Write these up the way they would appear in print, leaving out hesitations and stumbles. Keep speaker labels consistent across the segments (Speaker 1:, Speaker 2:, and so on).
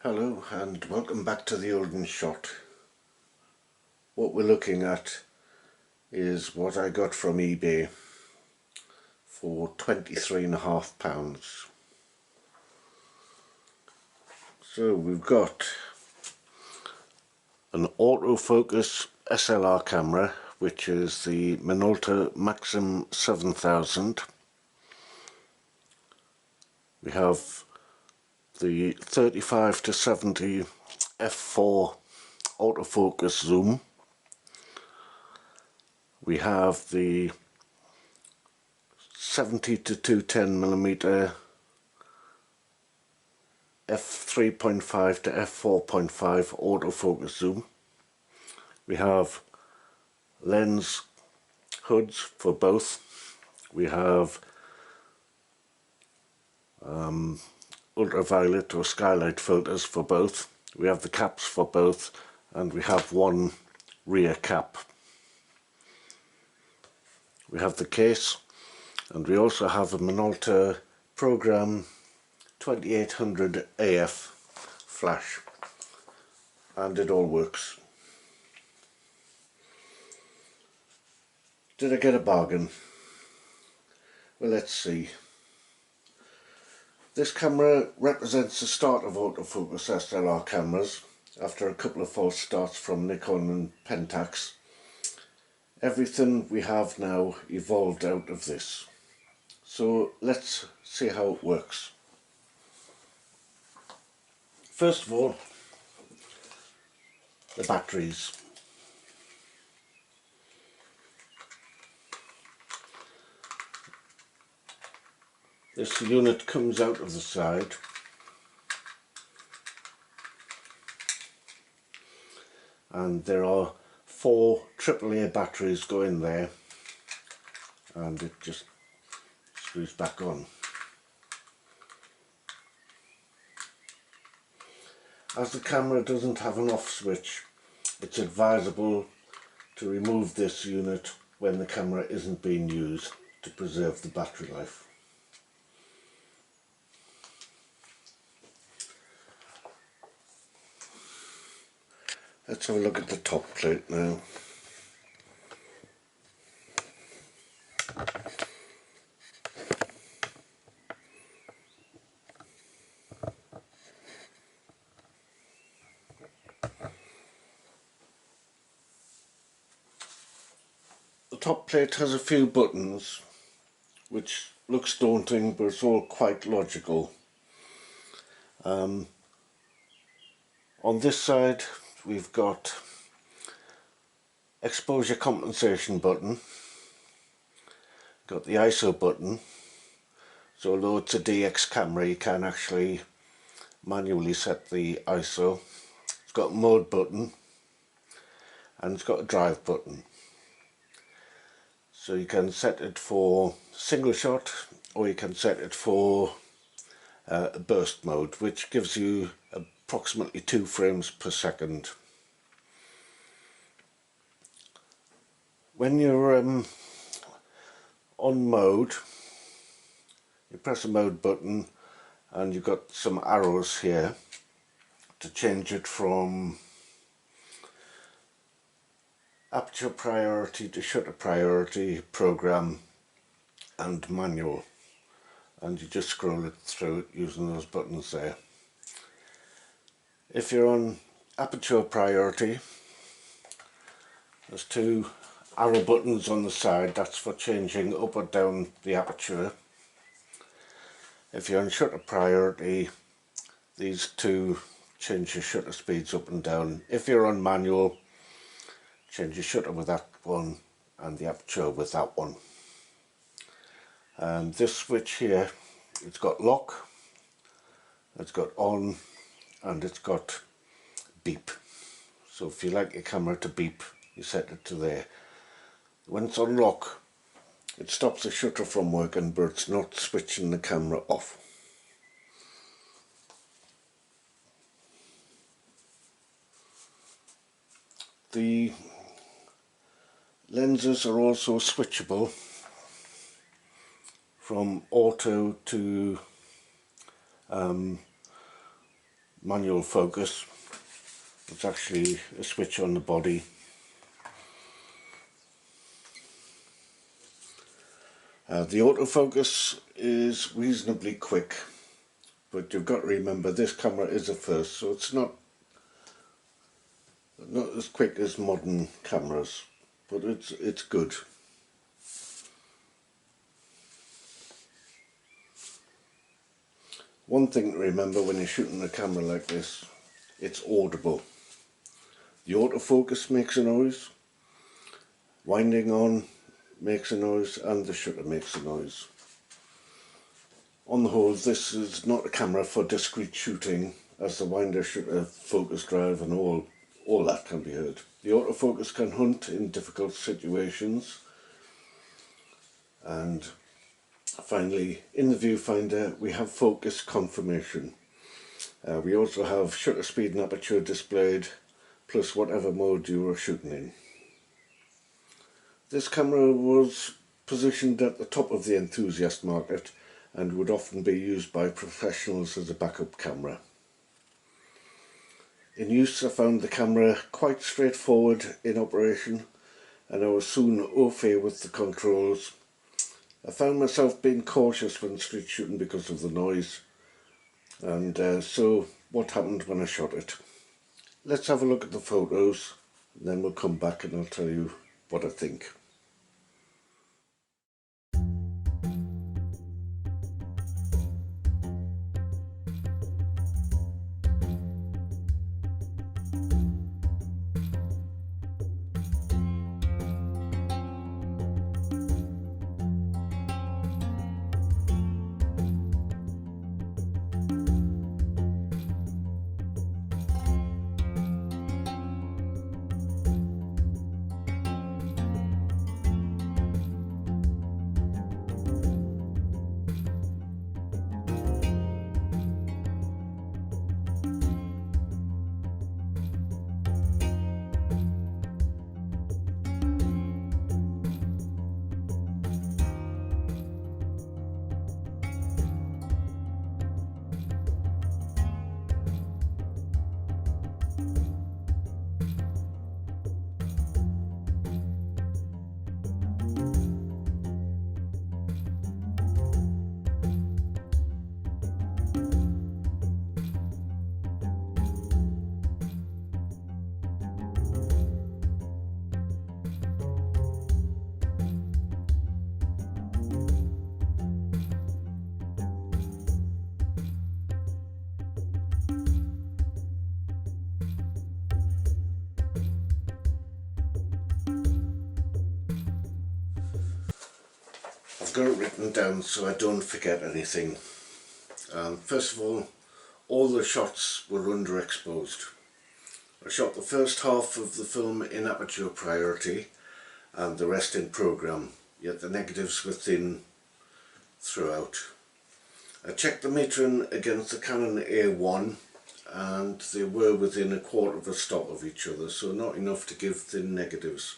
Speaker 1: Hello and welcome back to the Olden Shot. What we're looking at is what I got from eBay for £23.5. So we've got an autofocus SLR camera, which is the Minolta Maxxum 7000. We have the 35 to 70 f4 autofocus zoom. We have the 70 to 210mm f3.5 to f4.5 autofocus zoom. We have lens hoods for both. We have ultraviolet or skylight filters for both. We have the caps for both, and we have one rear cap. We have the case, and we also have a Minolta program 2800 AF flash, and it all works. Did I get a bargain? Well, let's see. This camera represents the start of autofocus SLR cameras after a couple of false starts from Nikon and Pentax. Everything we have now evolved out of this. So let's see how it works. First of all, the batteries. This unit comes out of the side, and there are 4 AAA batteries go in there, and it just screws back on. As the camera doesn't have an off switch, it's advisable to remove this unit when the camera isn't being used to preserve the battery life. Let's have a look at the top plate now. The top plate has a few buttons, which looks daunting, but it's all quite logical. On this side we've got exposure compensation button, got the ISO button, so although it's a DX camera you can actually manually set the ISO. It's got a mode button, and it's got a drive button, so you can set it for single shot or you can set it for burst mode, which gives you approximately 2 frames per second. When you're on mode, you press the mode button and you've got some arrows here to change it from aperture priority to shutter priority, program and manual, and you just scroll it through it using those buttons there. If you're on aperture priority, there's 2 arrow buttons on the side. That's for changing up or down the aperture. If you're on shutter priority, these 2 change your shutter speeds up and down. If you're on manual, change your shutter with that one and the aperture with that one. And this switch here, it's got lock, it's got on, and it's got beep. So if you like your camera to beep, you set it to there. When it's on lock, it stops the shutter from working, but it's not switching the camera off. The lenses are also switchable from auto to manual focus. It's actually a switch on the body. The autofocus is reasonably quick, but you've got to remember this camera is a first, so it's not as quick as modern cameras, but it's good. One thing to remember when you're shooting a camera like this, it's audible. The autofocus makes a noise, winding on makes a noise, and the shutter makes a noise. On the whole, this is not a camera for discreet shooting, as the winder, shutter, focus drive and all that can be heard. The autofocus can hunt in difficult situations. And finally, in the viewfinder we have focus confirmation. We also have shutter speed and aperture displayed, plus whatever mode you are shooting in. This camera was positioned at the top of the enthusiast market and would often be used by professionals as a backup camera. In use, I found the camera quite straightforward in operation, and I was soon au fait with the controls. I found myself being cautious when street shooting because of the noise, and so what happened when I shot it. Let's have a look at the photos, and then we'll come back and I'll tell you what I think. I've got it written down so I don't forget anything. First of all the shots were underexposed. I shot the first half of the film in aperture priority and the rest in program, yet the negatives were thin throughout. I checked the metering against the Canon A1 and they were within a quarter of a stop of each other, so not enough to give thin negatives.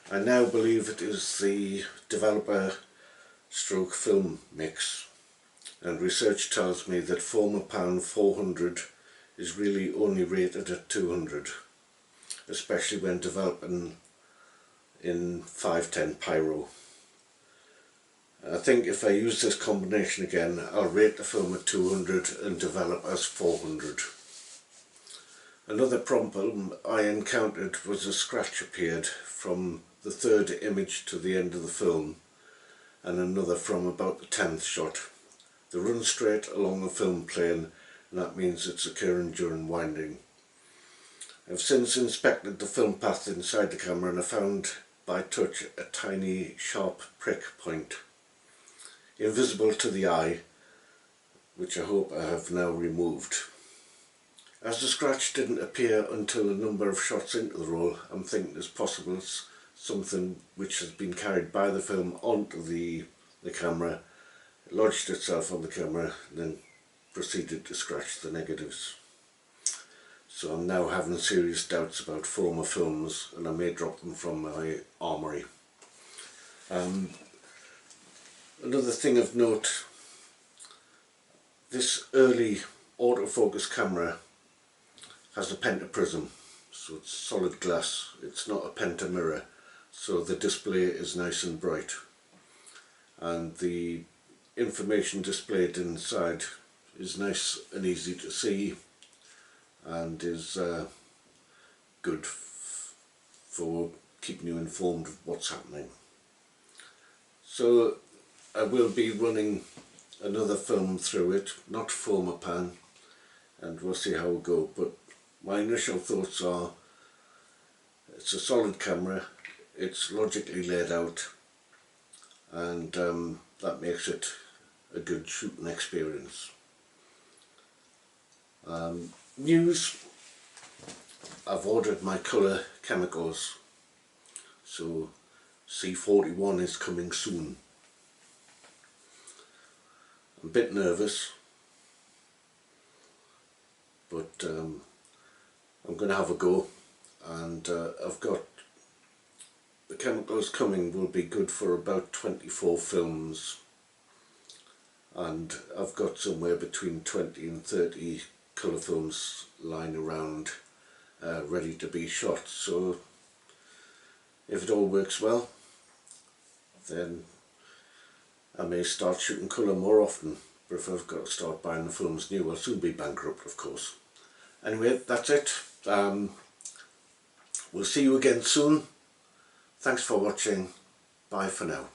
Speaker 1: I now believe it is the developer stroke film mix, and research tells me that Pan 400 is really only rated at 200, especially when developing in 510 Pyro. I think if I use this combination again, I'll rate the film at 200 and develop as 400. Another problem I encountered was a scratch appeared from the third image to the end of the film, and another from about the 10th shot. They run straight along the film plane, and that means it's occurring during winding. I've since inspected the film path inside the camera and I found by touch a tiny sharp prick point, invisible to the eye, which I hope I have now removed. As the scratch didn't appear until a number of shots into the roll, I'm thinking it's possible it's something which has been carried by the film onto the camera, lodged itself on the camera, and then proceeded to scratch the negatives. So I'm now having serious doubts about Forma films, and I may drop them from my armoury. Another thing of note, this early autofocus camera has a pentaprism, so it's solid glass, it's not a pentamirror, so the display is nice and bright, and the information displayed inside is nice and easy to see and is good for keeping you informed of what's happening. So I will be running another film through it, not Fomapan, and we'll see how it goes, but my initial thoughts are it's a solid camera, it's logically laid out, and that makes it a good shooting experience. News, I've ordered my colour chemicals, so C41 is coming soon. I'm a bit nervous, but I'm going to have a go, and I've got the chemicals coming will be good for about 24 films, and I've got somewhere between 20 and 30 colour films lying around ready to be shot. So if it all works well, then I may start shooting colour more often, but if I've got to start buying the films new, I'll soon be bankrupt, of course. Anyway, that's it. We'll see you again soon. Thanks for watching. Bye for now.